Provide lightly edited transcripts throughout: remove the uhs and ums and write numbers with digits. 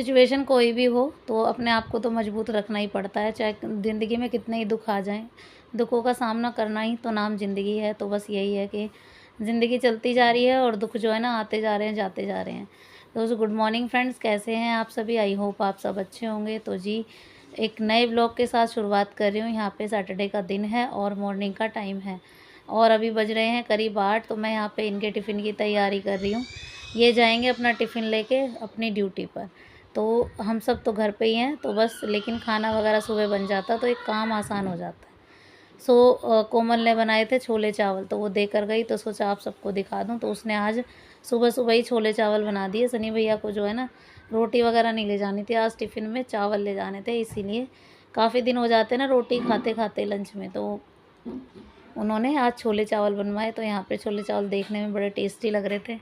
Situation कोई भी हो तो अपने आप को तो मजबूत रखना ही पड़ता है, चाहे ज़िंदगी में कितने ही दुख आ जाएँ, दुखों का सामना करना ही तो नाम ज़िंदगी है। तो बस यही है कि ज़िंदगी चलती जा रही है और दुख जो है ना आते जा रहे हैं, जाते जा रहे हैं। तो गुड मॉर्निंग फ्रेंड्स, कैसे हैं आप सभी? आई होप आप सब अच्छे होंगे। तो जी, एक नए ब्लॉग के साथ शुरुआत कर रही हूँ। यहाँ पे सैटरडे का दिन है और मॉर्निंग का टाइम है और अभी बज रहे हैं करीब 8। तो मैं यहाँ पे इनके टिफ़िन की तैयारी कर रही हूँ। ये जाएंगे अपना टिफ़िन लेके अपनी ड्यूटी पर। तो हम सब तो घर पे ही हैं, तो बस लेकिन खाना वगैरह सुबह बन जाता तो एक काम आसान हो जाता है। कोमल ने बनाए थे छोले चावल, तो वो देकर गई तो सोचा आप सबको दिखा दूं। तो उसने आज सुबह सुबह ही छोले चावल बना दिए। सनी भैया को जो है ना रोटी वगैरह नहीं ले जानी थी, आज टिफ़िन में चावल ले जाने थे, इसीलिए काफ़ी दिन हो जाते ना रोटी खाते खाते लंच में, तो उन्होंने आज छोले चावल बनवाए। तो यहाँ पे छोले चावल देखने में बड़े टेस्टी लग रहे थे।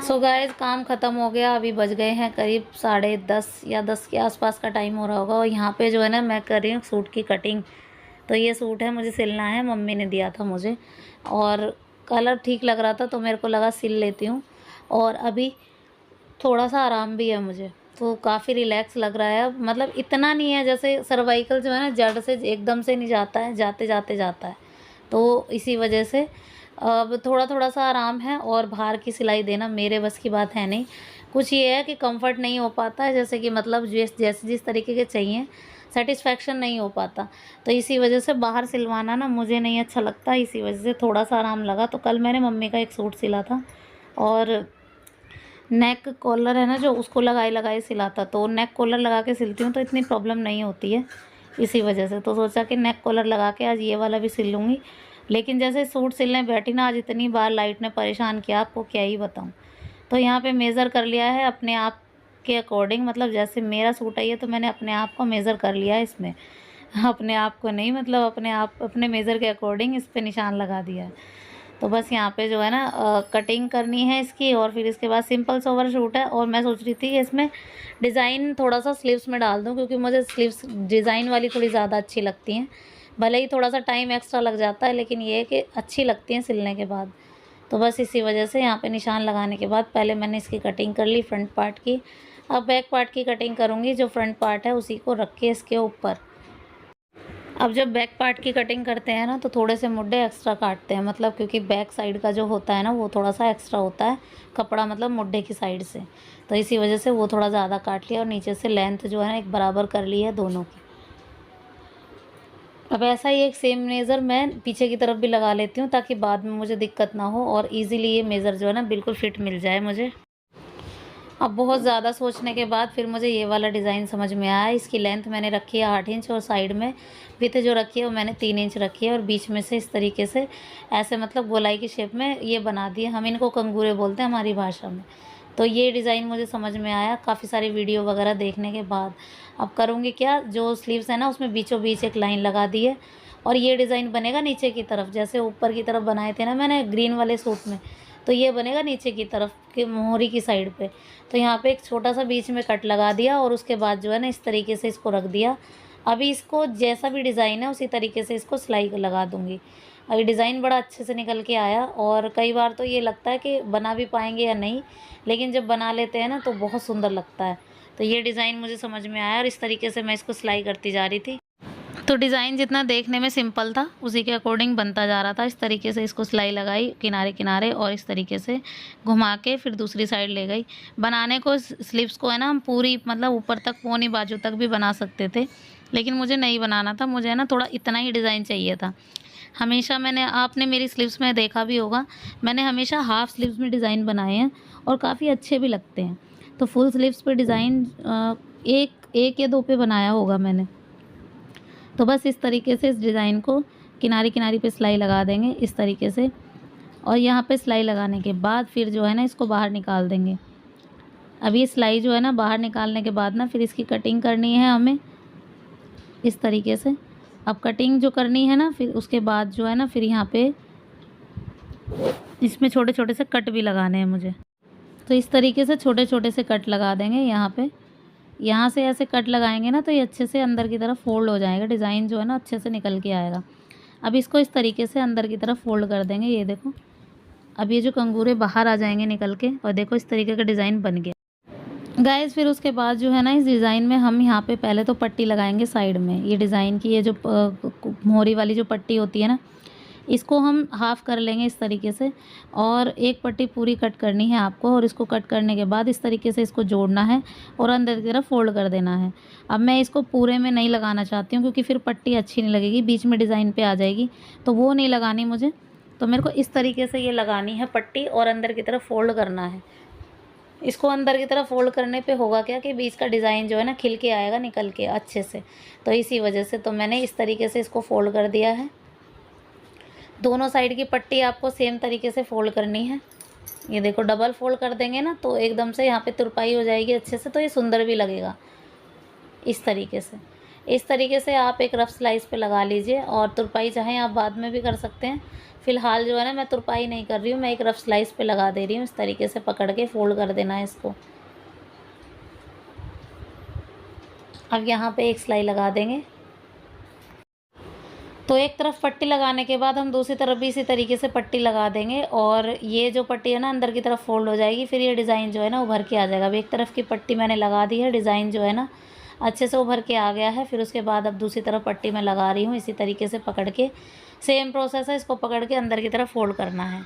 सो गाइस, काम ख़त्म हो गया। अभी बज गए हैं करीब 10:30 या 10 के आसपास का टाइम हो रहा होगा। और यहाँ पे जो है ना मैं कर रही हूँ सूट की कटिंग। तो ये सूट है, मुझे सिलना है, मम्मी ने दिया था मुझे और कलर ठीक लग रहा था तो मेरे को लगा सिल लेती हूँ। और अभी थोड़ा सा आराम भी है मुझे, तो काफ़ी रिलैक्स लग रहा है। अब मतलब इतना नहीं है, जैसे सर्वाइकल जो है ना जड़ से एकदम से नहीं जाता है, जाते जाते जाता है। तो इसी वजह से अब थोड़ा थोड़ा सा आराम है। और बाहर की सिलाई देना मेरे बस की बात है नहीं। कुछ ये है कि कंफर्ट नहीं हो पाता है, जैसे कि मतलब जैसे जिस तरीके के चाहिए सेटिस्फेक्शन नहीं हो पाता। तो इसी वजह से बाहर सिलवाना ना मुझे नहीं अच्छा लगता, इसी वजह से थोड़ा सा आराम लगा। तो कल मैंने मम्मी का एक सूट सिला था और नेक कॉलर है ना जो, उसको लगाए लगाए सिलाता। तो नेक कॉलर लगा के सिलती हूँ तो इतनी प्रॉब्लम नहीं होती है, इसी वजह से तो सोचा कि नेक कॉलर लगा के आज ये वाला भी सिल लूँगी। लेकिन जैसे सूट सिलने बैठी ना, आज इतनी बार लाइट ने परेशान किया, आपको क्या ही बताऊँ। तो यहाँ पे मेज़र कर लिया है अपने आप के अकॉर्डिंग, मतलब जैसे मेरा सूट है ये, तो मैंने अपने आप को मेज़र कर लिया है इसमें। अपने आप को नहीं, मतलब अपने आप अपने मेज़र के अकॉर्डिंग इस पे निशान लगा दिया है। तो बस यहाँ पे जो है ना कटिंग करनी है इसकी, और फिर इसके बाद सिंपल सोवर सूट है। और मैं सोच रही थी कि इसमें डिज़ाइन थोड़ा सा स्लीव्स में डाल दूँ, क्योंकि मुझे स्लीव्स डिज़ाइन वाली थोड़ी ज़्यादा अच्छी लगती हैं। भले ही थोड़ा सा टाइम एक्स्ट्रा लग जाता है, लेकिन ये है कि अच्छी लगती हैं सिलने के बाद। तो बस इसी वजह से यहाँ पे निशान लगाने के बाद पहले मैंने इसकी कटिंग कर ली फ्रंट पार्ट की। अब बैक पार्ट की कटिंग करूँगी, जो फ्रंट पार्ट है उसी को रख के इसके ऊपर। अब जब बैक पार्ट की कटिंग करते हैं ना तो थोड़े से मुड्डे एक्स्ट्रा काटते हैं, मतलब क्योंकि बैक साइड का जो होता है ना वो थोड़ा सा एक्स्ट्रा होता है कपड़ा, मतलब मुड्डे की साइड से। तो इसी वजह से वो थोड़ा ज़्यादा काट लिया और नीचे से लेंथ जो है ना एक बराबर कर ली है दोनों की। अब ऐसा ही एक सेम मेज़र मैं पीछे की तरफ भी लगा लेती हूँ, ताकि बाद में मुझे दिक्कत ना हो और ईज़िली ये मेज़र जो है ना बिल्कुल फिट मिल जाए मुझे। अब बहुत ज़्यादा सोचने के बाद फिर मुझे ये वाला डिज़ाइन समझ में आया। इसकी लेंथ मैंने रखी है 8 इंच और साइड में विड्थ जो रखी है वो मैंने 3 इंच रखी है, और बीच में से इस तरीके से ऐसे मतलब गोलाई की शेप में ये बना दिए। हम इनको कंगूरे बोलते हैं हमारी भाषा में। तो ये डिज़ाइन मुझे समझ में आया काफ़ी सारी वीडियो वगैरह देखने के बाद। अब करूँगी क्या, जो स्लीव्स है ना उसमें बीचों बीच एक लाइन लगा दी है और ये डिज़ाइन बनेगा नीचे की तरफ, जैसे ऊपर की तरफ बनाए थे ना मैंने ग्रीन वाले सूट में, तो ये बनेगा नीचे की तरफ के मोहरी की साइड पे। तो यहाँ पे एक छोटा सा बीच में कट लगा दिया और उसके बाद जो है ना इस तरीके से इसको रख दिया। अभी इसको जैसा भी डिज़ाइन है उसी तरीके से इसको सिलाई लगा दूँगी। अभी डिज़ाइन बड़ा अच्छे से निकल के आया, और कई बार तो ये लगता है कि बना भी पाएंगे या नहीं, लेकिन जब बना लेते हैं ना तो बहुत सुंदर लगता है। तो ये डिज़ाइन मुझे समझ में आया और इस तरीके से मैं इसको सिलाई करती जा रही थी। तो डिज़ाइन जितना देखने में सिंपल था उसी के अकॉर्डिंग बनता जा रहा था। इस तरीके से इसको सिलाई लगाई किनारे किनारे और इस तरीके से घुमा के फिर दूसरी साइड ले गई। बनाने को स्लीव्स को है ना हम पूरी मतलब ऊपर तक पौनी बाजू तक भी बना सकते थे, लेकिन मुझे नहीं बनाना था। मुझे है ना थोड़ा इतना ही डिज़ाइन चाहिए था। हमेशा आपने मेरी स्लीव्स में देखा भी होगा, मैंने हमेशा हाफ़ स्लीव्स में डिज़ाइन बनाए हैं और काफ़ी अच्छे भी लगते हैं। तो फुल स्लीव्स पे डिज़ाइन एक या दो पे बनाया होगा मैंने। तो बस इस तरीके से इस डिज़ाइन को किनारे किनारे पे सिलाई लगा देंगे इस तरीके से, और यहाँ पे सिलाई लगाने के बाद फिर जो है ना इसको बाहर निकाल देंगे। अब ये सिलाई जो है ना बाहर निकालने के बाद ना फिर इसकी कटिंग करनी है हमें इस तरीके से। अब कटिंग जो करनी है ना फिर उसके बाद जो है ना फिर यहाँ पे इसमें छोटे छोटे से कट भी लगाने हैं मुझे। तो इस तरीके से छोटे छोटे से कट लगा देंगे यहाँ पे। यहाँ से ऐसे कट लगाएंगे ना तो ये अच्छे से अंदर की तरफ फोल्ड हो जाएगा, डिज़ाइन जो है ना अच्छे से निकल के आएगा। अब इसको इस तरीके से अंदर की तरफ फोल्ड कर देंगे, ये देखो। अब ये जो कंगूरे बाहर आ जाएंगे निकल के, और देखो इस तरीके का डिज़ाइन बन गया। गाइस फिर उसके बाद जो है ना, इस डिज़ाइन में हम यहाँ पे पहले तो पट्टी लगाएंगे साइड में। ये डिज़ाइन की ये जो मोहरी वाली जो पट्टी होती है ना, इसको हम हाफ़ कर लेंगे इस तरीके से, और एक पट्टी पूरी कट करनी है आपको। और इसको कट करने के बाद इस तरीके से इसको जोड़ना है और अंदर की तरफ फ़ोल्ड कर देना है। अब मैं इसको पूरे में नहीं लगाना चाहती हूँ, क्योंकि फिर पट्टी अच्छी नहीं लगेगी, बीच में डिज़ाइन पे आ जाएगी, तो वो नहीं लगानी मुझे। तो मेरे को इस तरीके से ये लगानी है पट्टी और अंदर की तरफ फ़ोल्ड करना है। इसको अंदर की तरफ फ़ोल्ड करने पे होगा क्या कि बीच का डिज़ाइन जो है ना खिल के आएगा, निकल के अच्छे से। तो इसी वजह से तो मैंने इस तरीके से इसको फ़ोल्ड कर दिया है। दोनों साइड की पट्टी आपको सेम तरीके से फ़ोल्ड करनी है। ये देखो, डबल फ़ोल्ड कर देंगे ना तो एकदम से यहाँ पे तुरपाई हो जाएगी अच्छे से, तो ये सुंदर भी लगेगा इस तरीके से। इस तरीके से आप एक रफ़ स्लाइस पे लगा लीजिए, और तुरपाई चाहें आप बाद में भी कर सकते हैं। फ़िलहाल जो है ना, मैं तुरपाई नहीं कर रही हूँ, मैं एक रफ़ स्लाइस पे लगा दे रही हूँ। इस तरीके से पकड़ के फ़ोल्ड कर देना है इसको। अब यहाँ पे एक सिलाई लगा देंगे। तो एक तरफ पट्टी लगाने के बाद हम दूसरी तरफ भी इसी तरीके से पट्टी लगा देंगे, और ये जो पट्टी है ना अंदर की तरफ फ़ोल्ड हो जाएगी। फिर ये डिज़ाइन जो है ना उभर के आ जाएगा। अब एक तरफ की पट्टी मैंने लगा दी है, डिज़ाइन जो है ना अच्छे से उभर के आ गया है। फिर उसके बाद अब दूसरी तरफ पट्टी मैं लगा रही हूँ, इसी तरीके से पकड़ के। सेम प्रोसेस है, इसको पकड़ के अंदर की तरफ फ़ोल्ड करना है।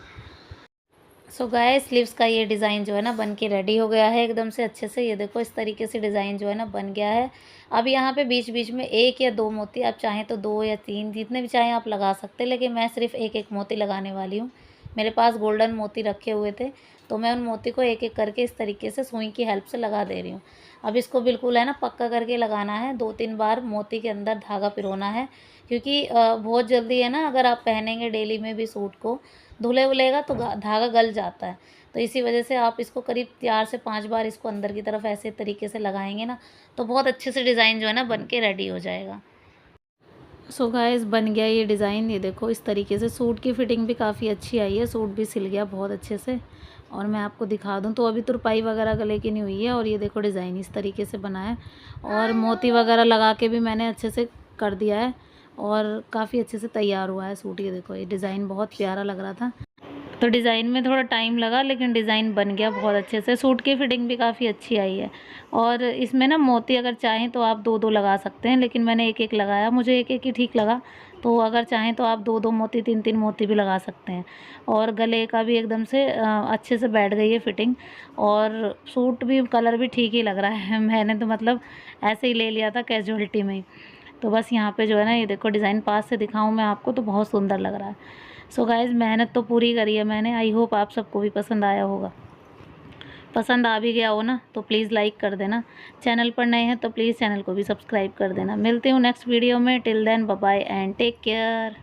सो गाइस, स्लीव्स का ये डिज़ाइन जो है ना बन के रेडी हो गया है एकदम से अच्छे से। ये देखो, इस तरीके से डिज़ाइन जो है ना बन गया है। अब यहाँ पे बीच बीच में एक या दो मोती, आप चाहें तो 2 या 3, जितने भी चाहें आप लगा सकते हैं, लेकिन मैं सिर्फ एक एक मोती लगाने वाली हूँ। मेरे पास गोल्डन मोती रखे हुए थे, तो मैं उन मोती को एक एक करके इस तरीके से सुई की हेल्प से लगा दे रही हूँ। अब इसको बिल्कुल है ना पक्का करके लगाना है। 2-3 बार मोती के अंदर धागा पिरोना है, क्योंकि बहुत जल्दी है ना, अगर आप पहनेंगे डेली में भी सूट को, धुले-वुलेगा तो धागा गल जाता है। तो इसी वजह से आप इसको करीब 4 से 5 बार इसको अंदर की तरफ ऐसे तरीके से लगाएंगे ना, तो बहुत अच्छे से डिज़ाइन जो है ना बन के रेडी हो जाएगा। सो गाइस, बन गया ये डिज़ाइन। ये देखो, इस तरीके से सूट की फिटिंग भी काफ़ी अच्छी आई है, सूट भी सिल गया बहुत अच्छे से। और मैं आपको दिखा दूं तो अभी तुरपाई वगैरह गले की नहीं हुई है, और ये देखो डिज़ाइन इस तरीके से बना है, और मोती वगैरह लगा के भी मैंने अच्छे से कर दिया है, और काफ़ी अच्छे से तैयार हुआ है सूट। ये देखो, ये डिज़ाइन बहुत प्यारा लग रहा था। तो डिज़ाइन में थोड़ा टाइम लगा, लेकिन डिज़ाइन बन गया बहुत अच्छे से। सूट की फिटिंग भी काफ़ी अच्छी आई है, और इसमें ना मोती अगर चाहें तो आप 2-2 लगा सकते हैं, लेकिन मैंने एक-एक लगाया, मुझे एक-एक ही ठीक लगा। तो अगर चाहें तो आप 2-2 मोती, 3-3 मोती भी लगा सकते हैं। और गले का भी एकदम से अच्छे से बैठ गई है फिटिंग, और सूट भी कलर भी ठीक ही लग रहा है। मैंने तो मतलब ऐसे ही ले लिया था कैजुअल्टी में ही। तो बस यहाँ पे जो है ना, ये देखो डिज़ाइन पास से दिखाऊँ मैं आपको तो बहुत सुंदर लग रहा है। सो गाइज़, मेहनत तो पूरी करी है मैंने। आई होप आप सबको भी पसंद आया होगा। पसंद आ भी गया हो ना तो प्लीज़ लाइक कर देना। चैनल पर नए हैं तो प्लीज़ चैनल को भी सब्सक्राइब कर देना। मिलती हूँ नेक्स्ट वीडियो में। Till then bye bye and take care.